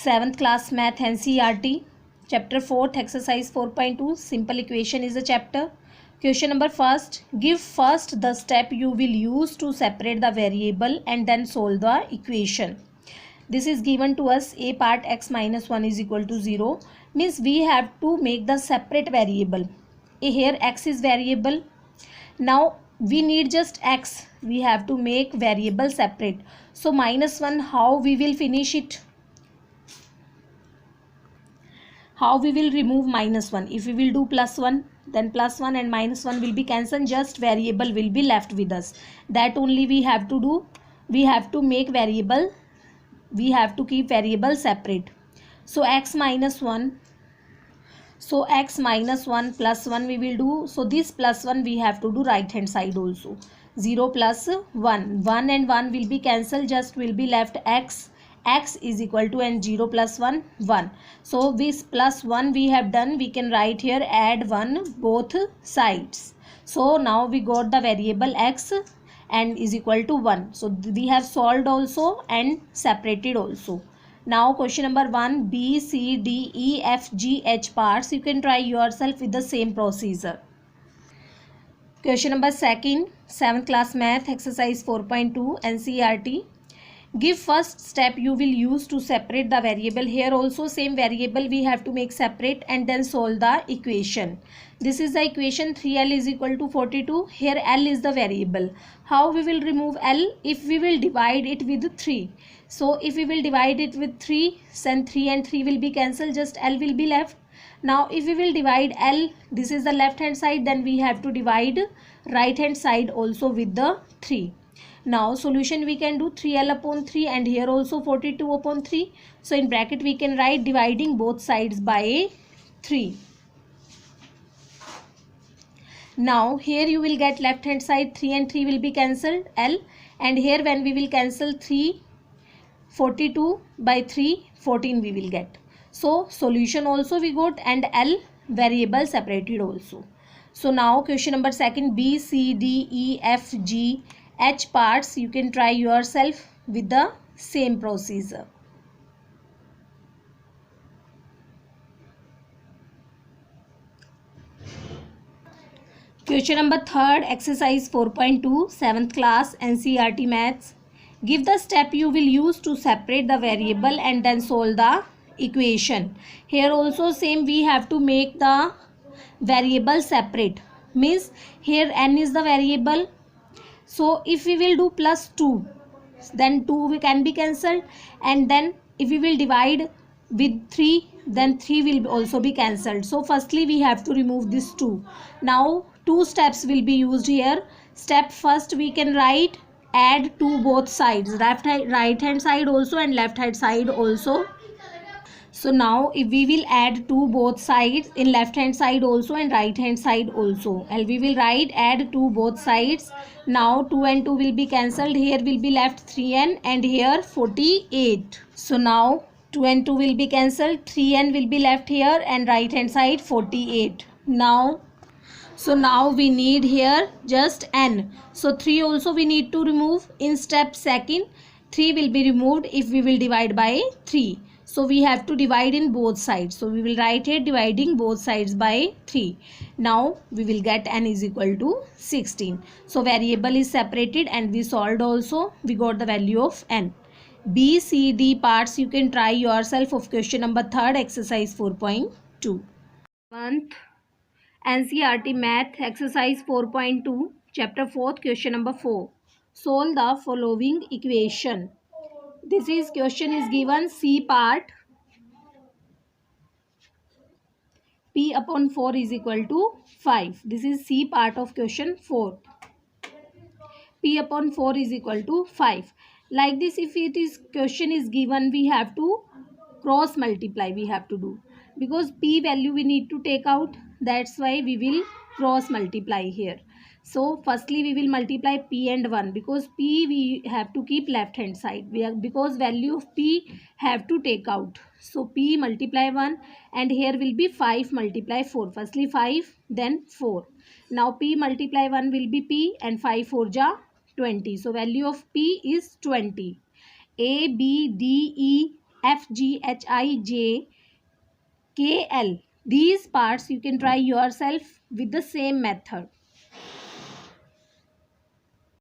7th class math NCERT chapter 4th exercise 4.2 simple equation is a chapter. Question number first, give first the step you will use to separate the variable and then solve the equation. This is given to us, a part x minus 1 is equal to 0, means we have to make the separate variable. Here x is variable. Now we need just x, we have to make variable separate. So minus 1, how we will finish it? How we will remove minus 1? If we will do plus 1, then plus 1 and minus 1 will be cancelled, just variable will be left with us. That only we have to do. We have to make variable, we have to keep variable separate. So x minus 1, so x minus 1 plus 1 we will do. So this plus 1 we have to do right hand side also. 0 plus 1, 1 and 1 will be cancelled, just will be left x. X is equal to, and 0 plus 1, 1. So this plus 1 we have done, we can write here add 1 both sides. So now we got the variable x and is equal to 1. So we have solved also and separated also. Now question number 1, B, C, D, E, F, G, H parts. You can try yourself with the same procedure. Question number 2, 7th class math exercise 4.2 NCERT. Give first step you will use to separate the variable. Here also same variable we have to make separate and then solve the equation. This is the equation, 3L is equal to 42. Here L is the variable. How we will remove L? If we will divide it with 3. So if we will divide it with 3, then 3 and 3 will be cancelled, just L will be left. Now if we will divide L, this is the left hand side, then we have to divide right hand side also with the 3. Now solution we can do 3L upon 3 and here also 42 upon 3. So in bracket we can write dividing both sides by 3. Now here you will get left hand side, 3 and 3 will be cancelled, L, and here when we will cancel 3, 42 by 3, 14 we will get. So solution also we got and L variable separated also. So now question number 2, B, C, D, E, F, G, H parts. You can try yourself with the same procedure. Question number 3, exercise 4.2, 7th class NCERT maths. Give the step you will use to separate the variable and then solve the equation. Here also same, we have to make the variable separate. Means here n is the variable. So if we will do plus 2, then 2 can be cancelled, and then if we will divide with 3, then 3 will also be cancelled. So firstly we have to remove this 2. Now 2 steps will be used here. Step first we can write add to both sides, right hand side also and left hand side also. So now if we will add to both sides, in left hand side also and right hand side also, and we will write add to both sides. Now 2 and 2 will be cancelled, here will be left 3n and here 48. So now 2 and 2 will be cancelled, 3n will be left here and right hand side 48. Now so now we need here just n. So 3 also we need to remove. In step 2, 3 will be removed if we will divide by 3. So we have to divide in both sides. So we will write here dividing both sides by 3. Now we will get n is equal to 16. So variable is separated and we solved also. We got the value of n. B, C, D parts you can try yourself of question number 3, exercise 4.2. Month NCERT math exercise 4.2 chapter 4th question number 4. Solve the following equation. This is question is given, C part, P upon 4 is equal to 5. This is C part of question 4. P upon 4 is equal to 5. Like this, if it is question is given, we have to cross multiply, we have to do, because P value we need to take out. That's why we will cross multiply here. So firstly we will multiply P and 1, because P we have to keep left hand side, because value of P have to take out. So P multiply 1 and here will be 5 multiply 4. Firstly 5, then 4. Now P multiply 1 will be P and 5 4 ja 20. So value of P is 20. A, B, D, E, FGHIJKL. These parts you can try yourself with the same method.